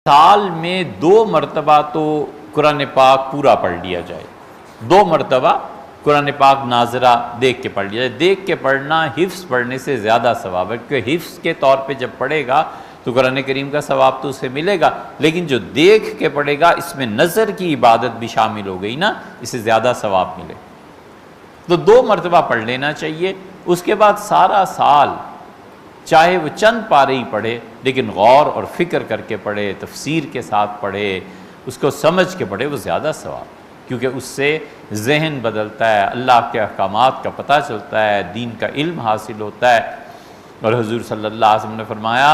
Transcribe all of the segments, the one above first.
سال میں 2 مرتبہ تو قرآن پاک پورا پڑھ لیا جائے، 2 مرتبہ قرآن پاک ناظرہ دیکھ کے پڑھ لیا جائے۔ دیکھ کے پڑھنا حفظ پڑھنے سے زیادہ ثواب ہے، کیونکہ حفظ کے طور پہ جب پڑھے گا تو قرآن کریم کا ثواب تو اسے ملے گا، لیکن جو دیکھ کے پڑھے گا اس میں نظر کی عبادت بھی شامل ہو گئی نا، اسے زیادہ ثواب ملے۔ تو 2 مرتبہ پڑھ لینا چاہیے۔ اس کے بعد سارا سال چاہے وہ چند پارے ہی پڑھے، لیکن غور اور فکر کر کے پڑھے، تفسیر کے ساتھ پڑھے، اس کو سمجھ کے پڑھے، وہ زیادہ ثواب، کیونکہ اس سے ذہن بدلتا ہے، اللہ کے احکامات کا پتہ چلتا ہے، دین کا علم حاصل ہوتا ہے۔ اور حضور صلی اللہ علیہ وسلم نے فرمایا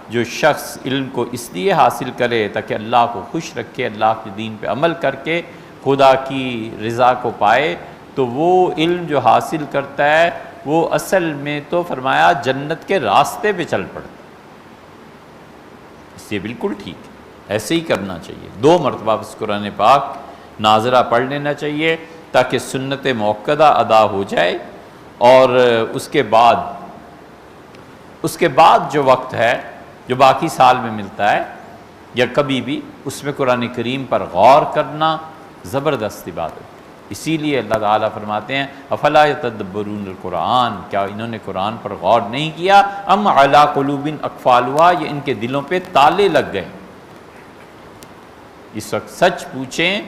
جو شخص علم کو اس لیے حاصل کرے تاکہ اللہ کو خوش رکھے، اللہ کے دین پہ عمل کر کے خدا کی رضا کو پائے، تو وہ علم جو حاصل کرتا ہے وہ اصل میں تو فرمایا جنت کے راستے پہ چل پڑتا، اس لیے بالکل ٹھیک ہے، ایسے ہی کرنا چاہیے۔ 2 مرتبہ بس قرآن پاک ناظرہ پڑھ لینا چاہیے تاکہ سنت موقدہ ادا ہو جائے، اور اس کے بعد جو وقت ہے جو باقی سال میں ملتا ہے یا کبھی بھی، اس میں قرآن کریم پر غور کرنا زبردست عبادت۔ اسی لیے اللہ تعالیٰ فرماتے ہیں افلا یتدبرون القرآن، کیا انہوں نے قرآن پر غور نہیں کیا، ام علی قلوب اقفالها، یہ ان کے دلوں پہ تالے لگ گئے۔ اس وقت سچ پوچھیں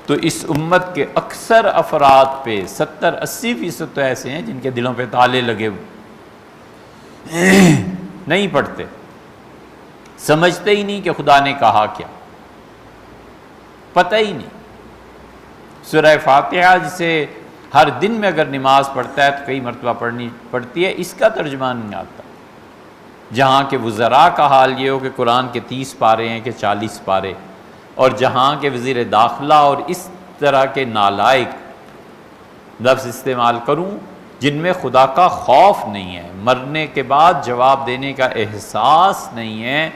تو اس امت کے اکثر افراد پہ 70-80% تو ایسے ہیں جن کے دلوں پہ تالے لگے ہوئے، نہیں پڑھتے، سمجھتے ہی نہیں کہ خدا نے کہا کیا، پتہ ہی نہیں۔ سورہ فاتحہ جسے ہر دن میں اگر نماز پڑھتا ہے تو کئی مرتبہ پڑھنی پڑتی ہے، اس کا ترجمہ نہیں آتا، جہاں کے وزراء کا حال یہ ہو کہ قرآن کے 30 پارے ہیں کہ 40 پارے، اور جہاں کے وزیر داخلہ اور اس طرح کے نالائق لفظ استعمال کروں جن میں خدا کا خوف نہیں ہے، مرنے کے بعد جواب دینے کا احساس نہیں ہے،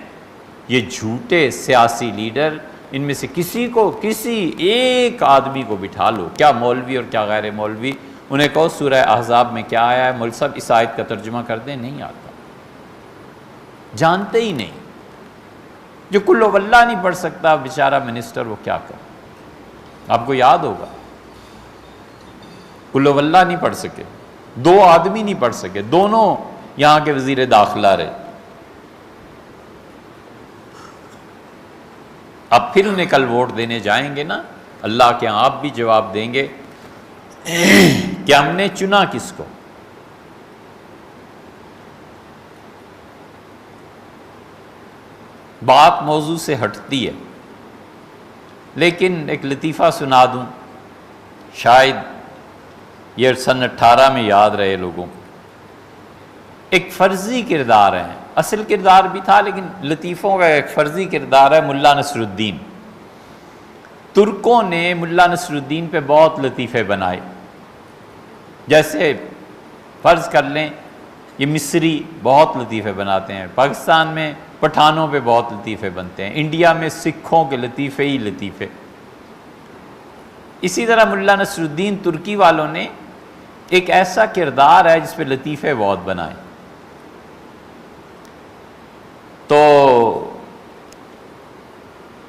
یہ جھوٹے سیاسی لیڈر، ان میں سے کسی ایک آدمی کو بٹھا لو، کیا مولوی اور کیا غیر مولوی، انہیں کہو سورہ احزاب میں کیا آیا ہے، مول صاحب اس آیت کا ترجمہ کر دیں، نہیں آتا، جانتے ہی نہیں۔ جو کل واللہ نہیں پڑھ سکتا بیچارہ منسٹر، وہ کیا کرے؟ آپ کو یاد ہوگا کل واللہ نہیں پڑھ سکے، 2 آدمی نہیں پڑھ سکے، دونوں یہاں کے وزیر داخلہ رہے، اب پھر انہیں کل ووٹ دینے جائیں گے نا، اللہ کے ہاں آپ بھی جواب دیں گے کہ ہم نے چنا کس کو۔ بات موضوع سے ہٹتی ہے، لیکن ایک لطیفہ سنا دوں، شاید یہ سن 18 میں یاد رہے لوگوں کو۔ ایک فرضی کردار ہے، اصل کردار بھی تھا لیکن لطیفوں کا ایک فرضی کردار ہے، ملا نصر الدین۔ ترکوں نے ملا نصر الدین پہ بہت لطیفے بنائے، جیسے فرض کر لیں یہ مصری بہت لطیفے بناتے ہیں، پاکستان میں پٹھانوں پہ بہت لطیفے بنتے ہیں، انڈیا میں سکھوں کے لطیفے ہی لطیفے۔ اسی طرح ملا نصر الدین ترکی والوں نے ایک ایسا کردار ہے جس پہ لطیفے بہت بنائے۔ تو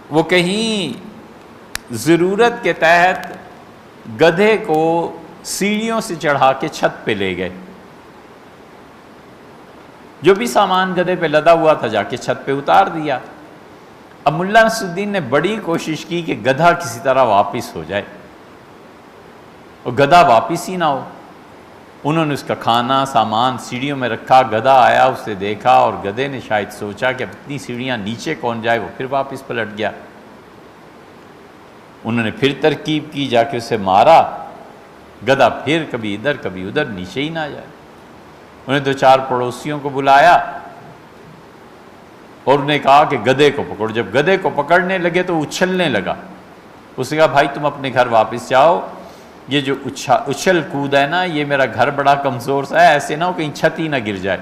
وہ کہیں ضرورت کے تحت گدھے کو سیڑھیوں سے چڑھا کے چھت پہ لے گئے، جو بھی سامان گدھے پہ لدا ہوا تھا جا کے چھت پہ اتار دیا۔ اب ملا نصر الدین نے بڑی کوشش کی کہ گدھا کسی طرح واپس ہو جائے، اور گدھا واپس ہی نہ ہو۔ انہوں نے اس کا کھانا سامان سیڑھیوں میں رکھا، گدھا آیا، اسے دیکھا، اور گدھے نے شاید سوچا کہ اب اتنی سیڑھیاں نیچے کون جائے، وہ پھر واپس پلٹ گیا۔ انہوں نے پھر ترکیب کی، جا کے اسے مارا، گدھا پھر کبھی ادھر کبھی ادھر، نیچے ہی نہ جائے۔ انہیں 2-4 پڑوسیوں کو بلایا اور انہیں کہا کہ گدھے کو پکڑو۔ جب گدھے کو پکڑنے لگے تو اچھلنے لگا، اس نے کہا بھائی تم اپنے گھر واپس جاؤ، یہ جو اچھل کود ہے نا، یہ میرا گھر بڑا کمزور سا ہے، ایسے نہ ہو کہیں چھت ہی نہ گر جائے۔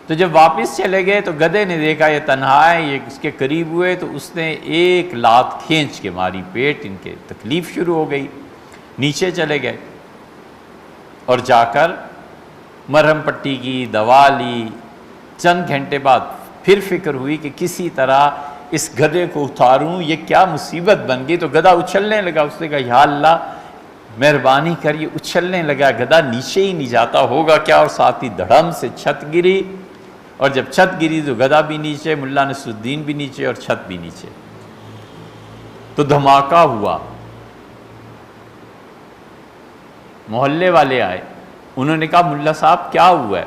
تو جب واپس چلے گئے تو گدھے نے دیکھا یہ تنہا ہے، یہ اس کے قریب ہوئے تو اس نے ایک لات کھینچ کے ماری، پیٹ ان کے تکلیف شروع ہو گئی، نیچے چلے گئے اور جا کر مرہم پٹی کی، دوا لی، چند گھنٹے بعد پھر فکر ہوئی کہ کسی طرح اس گدھے کو اتاروں، یہ کیا مصیبت بن گئی۔ تو گدھا اچھلنے لگا، اس نے کہا یا اللہ مہربانی کر، یہ اچھلنے لگا، گدھا نیچے ہی نہیں جاتا، ہوگا کیا؟ اور ساتھ ہی دھڑم سے چھت گری، اور جب چھت گری تو گدھا بھی نیچے، ملا نصر الدین بھی نیچے، اور چھت بھی نیچے۔ تو دھماکہ ہوا، محلے والے آئے، انہوں نے کہا ملا صاحب کیا ہوا ہے؟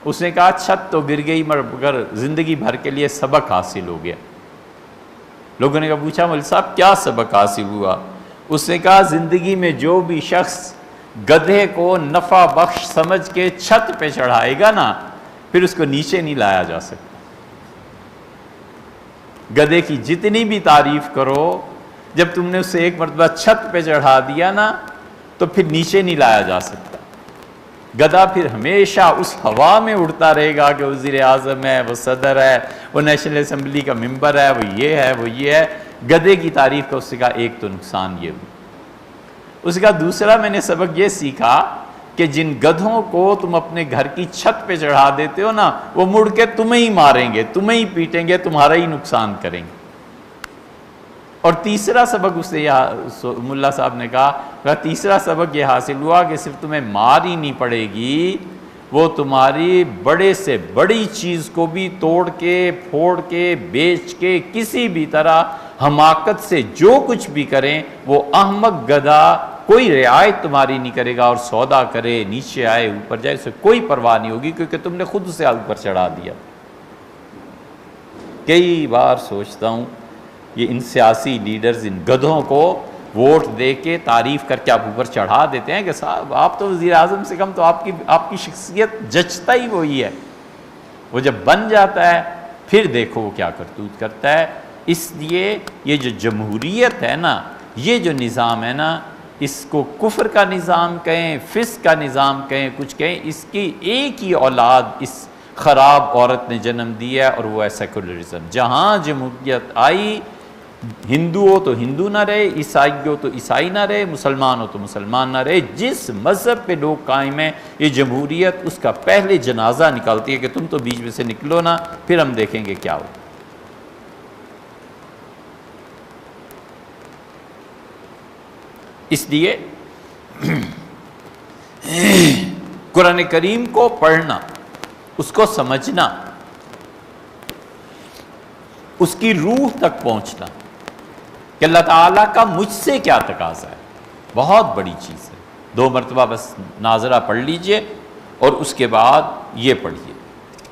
اس نے کہا چھت تو گر گئی مگر زندگی بھر کے لیے سبق حاصل ہو گیا۔ لوگوں نے کہا پوچھا ملا صاحب کیا سبق حاصل ہوا؟ اس نے کہا زندگی میں جو بھی شخص گدھے کو نفع بخش سمجھ کے چھت پہ چڑھائے گا نا، پھر اس کو نیچے نہیں لایا جا سکتا۔ گدھے کی جتنی بھی تعریف کرو، جب تم نے اسے ایک مرتبہ چھت پہ چڑھا دیا نا تو پھر نیچے نہیں لایا جا سکتا۔ گدھا پھر ہمیشہ اس ہوا میں اڑتا رہے گا کہ وزیر اعظم ہے، وہ صدر ہے، وہ نیشنل اسمبلی کا ممبر ہے، وہ یہ ہے، وہ یہ ہے۔ گدھے کی تعریف کا اس سے کہا ایک تو نقصان یہ ہوا۔ اس کا دوسرا میں نے سبق یہ سیکھا کہ جن گدھوں کو تم اپنے گھر کی چھت پہ چڑھا دیتے ہو نا، وہ مڑ کے تمہیں ہی ماریں گے، تمہیں ہی پیٹیں گے، تمہارا ہی نقصان کریں گے۔ اور تیسرا سبق اس سے ملا صاحب نے کہا تیسرا سبق یہ حاصل ہوا کہ صرف تمہیں مار ہی نہیں پڑے گی، وہ تمہاری بڑے سے بڑی چیز کو بھی توڑ کے پھوڑ کے بیچ کے کسی بھی طرح حماقت سے جو کچھ بھی کریں، وہ احمق گدھا کوئی رعایت تمہاری نہیں کرے گا، اور سودا کرے، نیچے آئے، اوپر جائے، اسے کوئی پرواہ نہیں ہوگی، کیونکہ تم نے خود اسے اوپر چڑھا دیا۔ کئی بار سوچتا ہوں یہ ان سیاسی لیڈرز ان گدھوں کو ووٹ دے کے تعریف کر کے آپ اوپر چڑھا دیتے ہیں کہ صاحب آپ تو وزیر اعظم سے کم، تو آپ کی شخصیت جچتا ہی وہی ہے۔ وہ جب بن جاتا ہے پھر دیکھو وہ کیا کرتوت کرتا ہے۔ اس لیے یہ جو جمہوریت ہے نا، یہ جو نظام ہے نا، اس کو کفر کا نظام کہیں، فسق کا نظام کہیں، کچھ کہیں، اس کی ایک ہی اولاد اس خراب عورت نے جنم دیا ہے، اور وہ ہے سیکولرزم۔ جہاں جمہوریت آئی، ہندو ہو تو ہندو نہ رہے، عیسائی ہو تو عیسائی نہ رہے، مسلمان ہو تو مسلمان نہ رہے، جس مذہب پہ لوگ قائم ہیں، یہ جمہوریت اس کا پہلے جنازہ نکالتی ہے کہ تم تو بیچ میں سے نکلو نا، پھر ہم دیکھیں گے کیا ہو۔ اس لیے قرآن کریم کو پڑھنا، اس کو سمجھنا، اس کی روح تک پہنچنا کہ اللہ تعالیٰ کا مجھ سے کیا تقاضا ہے، بہت بڑی چیز ہے۔ 2 مرتبہ بس ناظرہ پڑھ لیجئے اور اس کے بعد یہ پڑھیے،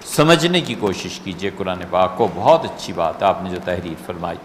سمجھنے کی کوشش کیجئے قرآن پاک کو۔ بہت اچھی بات ہے آپ نے جو تحریر فرمائی۔